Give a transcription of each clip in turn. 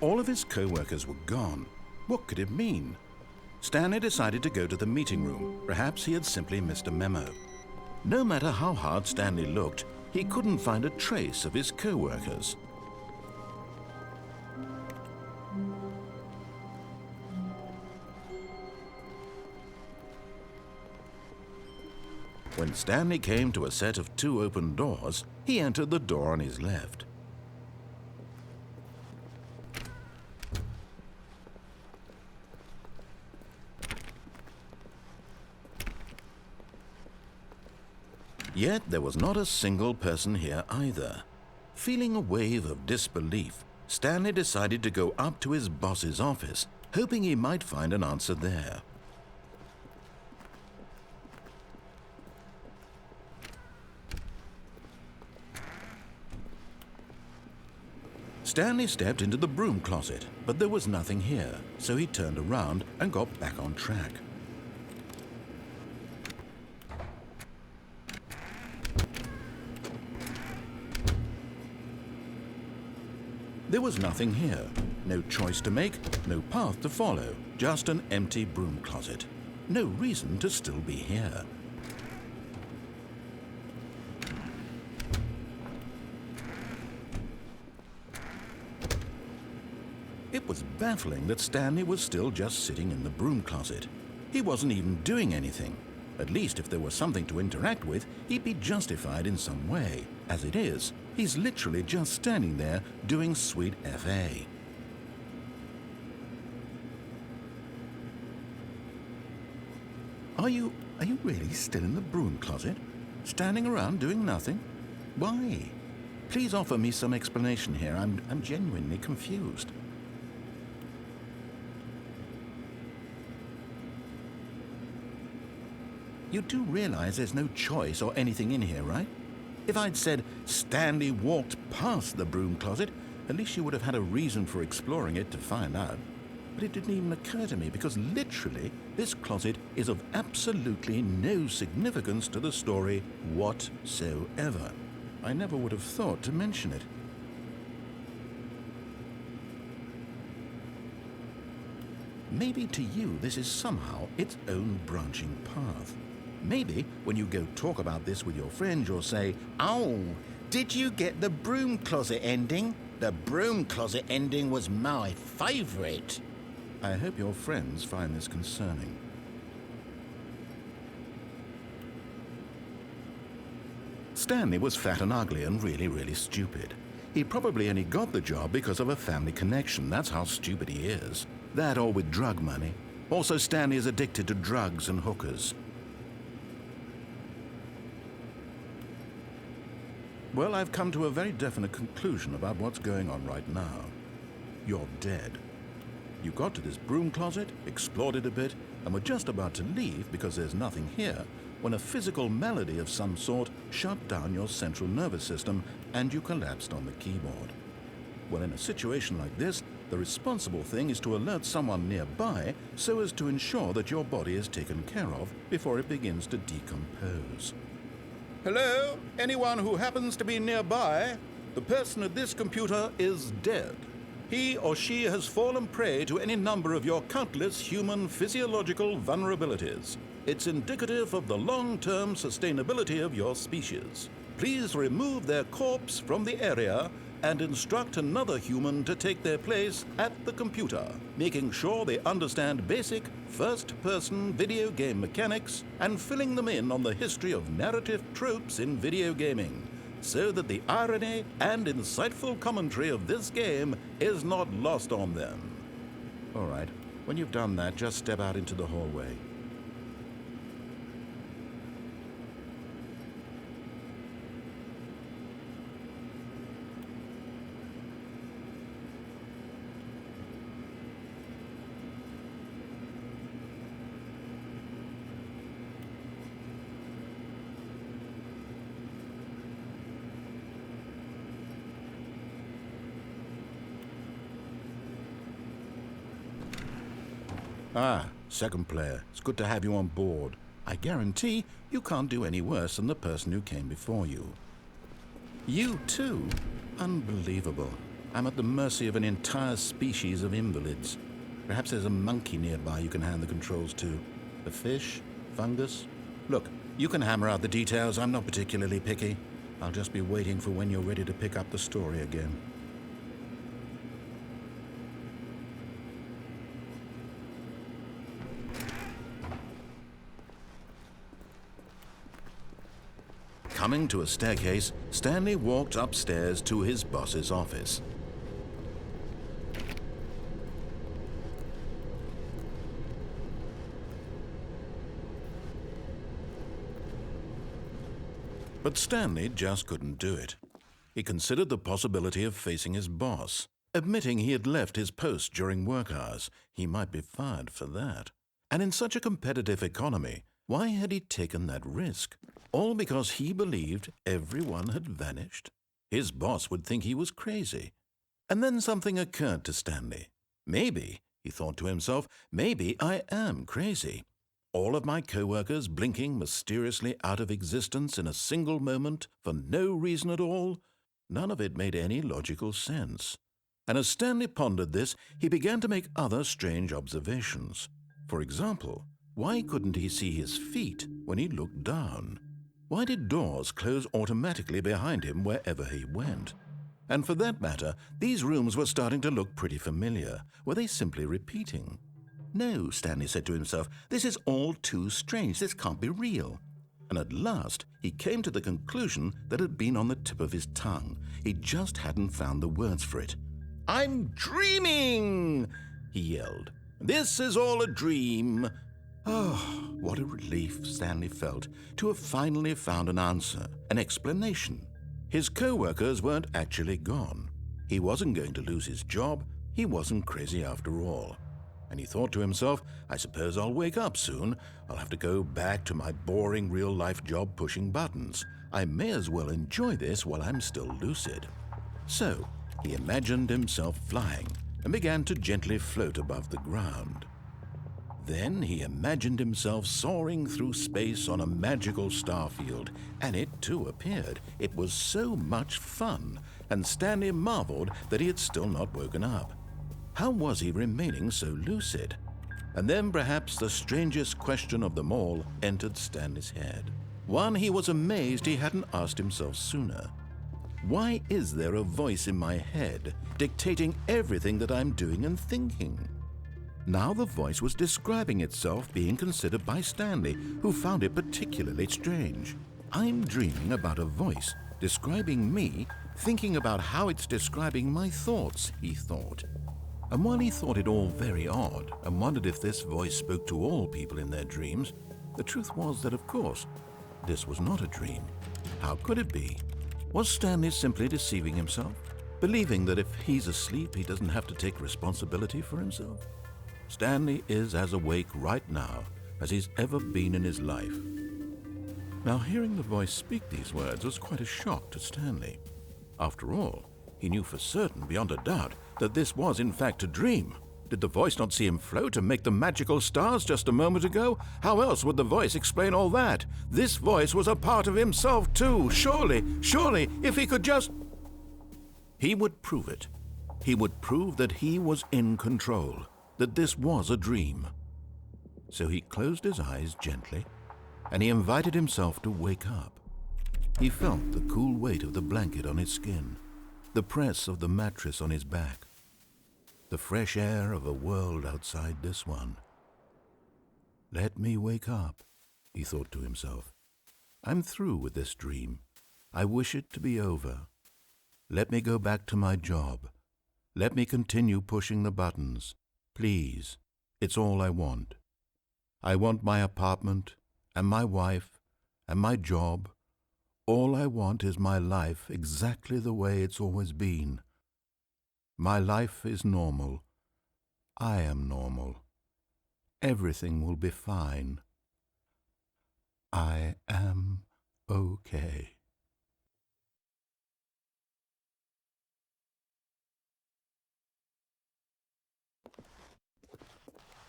All of his co-workers were gone. What could it mean? Stanley decided to go to the meeting room. Perhaps he had simply missed a memo. No matter how hard Stanley looked, he couldn't find a trace of his co-workers. When Stanley came to a set of 2 open doors, he entered the door on his left. Yet there was not a single person here either. Feeling a wave of disbelief, Stanley decided to go up to his boss's office, hoping he might find an answer there. Stanley stepped into the broom closet, but there was nothing here, so he turned around and got back on track. There was nothing here. No choice to make, no path to follow, just an empty broom closet. No reason to still be here. It was baffling that Stanley was still just sitting in the broom closet. He wasn't even doing anything. At least if there was something to interact with, he'd be justified in some way. As it is, he's literally just standing there doing sweet FA. Are you really still in the broom closet? Standing around doing nothing? Why? Please offer me some explanation here. I'm genuinely confused. You do realize there's no choice or anything in here, right? If I'd said Stanley walked past the broom closet, at least you would have had a reason for exploring it to find out. But it didn't even occur to me because literally this closet is of absolutely no significance to the story whatsoever. I never would have thought to mention it. Maybe to you this is somehow its own branching path. Maybe when you go talk about this with your friends, you'll say, "Oh, did you get the broom closet ending? The broom closet ending was my favorite." I hope your friends find this concerning. Stanley was fat and ugly and really stupid. He probably only got the job because of a family connection. That's how stupid he is. That or with drug money. Also, Stanley is addicted to drugs and hookers. Well, I've come to a very definite conclusion about what's going on right now. You're dead. You got to this broom closet, explored it a bit, and were just about to leave because there's nothing here, when a physical malady of some sort shut down your central nervous system and you collapsed on the keyboard. Well, in a situation like this, the responsible thing is to alert someone nearby so as to ensure that your body is taken care of before it begins to decompose. Hello? Anyone who happens to be nearby? The person at this computer is dead. He or she has fallen prey to any number of your countless human physiological vulnerabilities. It's indicative of the long-term sustainability of your species. Please remove their corpse from the area and instruct another human to take their place at the computer, making sure they understand basic first-person video game mechanics and filling them in on the history of narrative tropes in video gaming, so that the irony and insightful commentary of this game is not lost on them. All right, when you've done that, just step out into the hallway. Ah, second player. It's good to have you on board. I guarantee you can't do any worse than the person who came before you. You too? Unbelievable. I'm at the mercy of an entire species of invalids. Perhaps there's a monkey nearby you can hand the controls to. A fish? Fungus? Look, you can hammer out the details. I'm not particularly picky. I'll just be waiting for when you're ready to pick up the story again. Coming to a staircase, Stanley walked upstairs to his boss's office. But Stanley just couldn't do it. He considered the possibility of facing his boss. Admitting he had left his post during work hours, he might be fired for that. And in such a competitive economy, why had he taken that risk? All because he believed everyone had vanished? His boss would think he was crazy. And then something occurred to Stanley. Maybe, he thought to himself, maybe I am crazy. All of my co-workers blinking mysteriously out of existence in a single moment for no reason at all? None of it made any logical sense. And as Stanley pondered this, he began to make other strange observations. For example, why couldn't he see his feet when he looked down? Why did doors close automatically behind him wherever he went? And for that matter, these rooms were starting to look pretty familiar. Were they simply repeating? No, Stanley said to himself, this is all too strange. This can't be real. And at last, he came to the conclusion that had been on the tip of his tongue. He just hadn't found the words for it. I'm dreaming, he yelled. This is all a dream. Oh, what a relief Stanley felt to have finally found an answer, an explanation. His co-workers weren't actually gone. He wasn't going to lose his job. He wasn't crazy after all. And he thought to himself, I suppose I'll wake up soon. I'll have to go back to my boring real-life job pushing buttons. I may as well enjoy this while I'm still lucid. So he imagined himself flying and began to gently float above the ground. Then he imagined himself soaring through space on a magical starfield, and it too appeared. It was so much fun, and Stanley marveled that he had still not woken up. How was he remaining so lucid? And then perhaps the strangest question of them all entered Stanley's head. One he was amazed he hadn't asked himself sooner. Why is there a voice in my head dictating everything that I'm doing and thinking? Now the voice was describing itself being considered by Stanley, who found it particularly strange. I'm dreaming about a voice describing me, thinking about how it's describing my thoughts, he thought. And while he thought it all very odd and wondered if this voice spoke to all people in their dreams, the truth was that, of course, this was not a dream. How could it be? Was Stanley simply deceiving himself, believing that if he's asleep, he doesn't have to take responsibility for himself? Stanley is as awake right now as he's ever been in his life. Now, hearing the voice speak these words was quite a shock to Stanley. After all, he knew for certain, beyond a doubt, that this was in fact a dream. Did the voice not see him float and make the magical stars just a moment ago? How else would the voice explain all that? This voice was a part of himself too. Surely, if he could just... He would prove it. He would prove that he was in control, that this was a dream. So he closed his eyes gently, and he invited himself to wake up. He felt the cool weight of the blanket on his skin, the press of the mattress on his back, the fresh air of a world outside this one. Let me wake up, he thought to himself. I'm through with this dream. I wish it to be over. Let me go back to my job. Let me continue pushing the buttons. Please, it's all I want. I want my apartment and my wife and my job. All I want is my life exactly the way it's always been. My life is normal. I am normal. Everything will be fine. I am okay.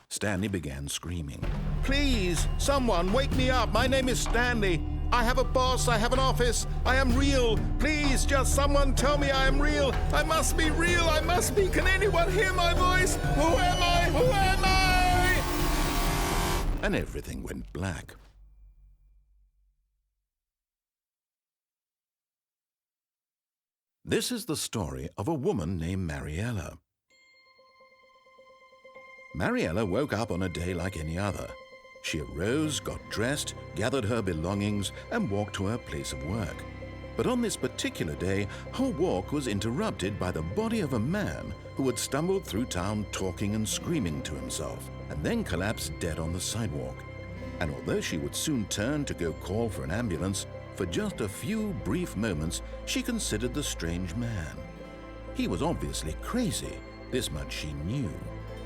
Stanley began screaming. Please, someone, wake me up. My name is Stanley. I have a boss, I have an office, I am real. Please, just someone tell me I am real. I must be real, I must be. Can anyone hear my voice? Who am I? Who am I? And everything went black. This is the story of a woman named Mariella. Mariella woke up on a day like any other. She arose, got dressed, gathered her belongings, and walked to her place of work. But on this particular day, her walk was interrupted by the body of a man who had stumbled through town talking and screaming to himself, and then collapsed dead on the sidewalk. And although she would soon turn to go call for an ambulance, for just a few brief moments she considered the strange man. He was obviously crazy, this much she knew.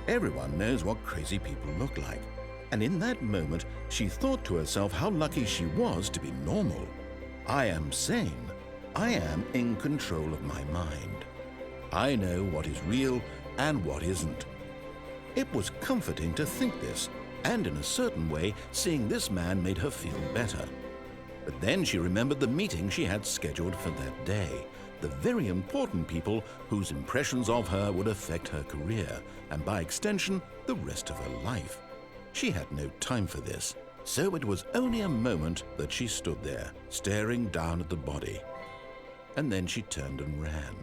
Everyone knows what crazy people look like. And in that moment, she thought to herself how lucky she was to be normal. I am sane. I am in control of my mind. I know what is real and what isn't. It was comforting to think this, and in a certain way, seeing this man made her feel better. But then she remembered the meeting she had scheduled for that day, the very important people whose impressions of her would affect her career, and by extension, the rest of her life. She had no time for this, so it was only a moment that she stood there, staring down at the body. And then she turned and ran.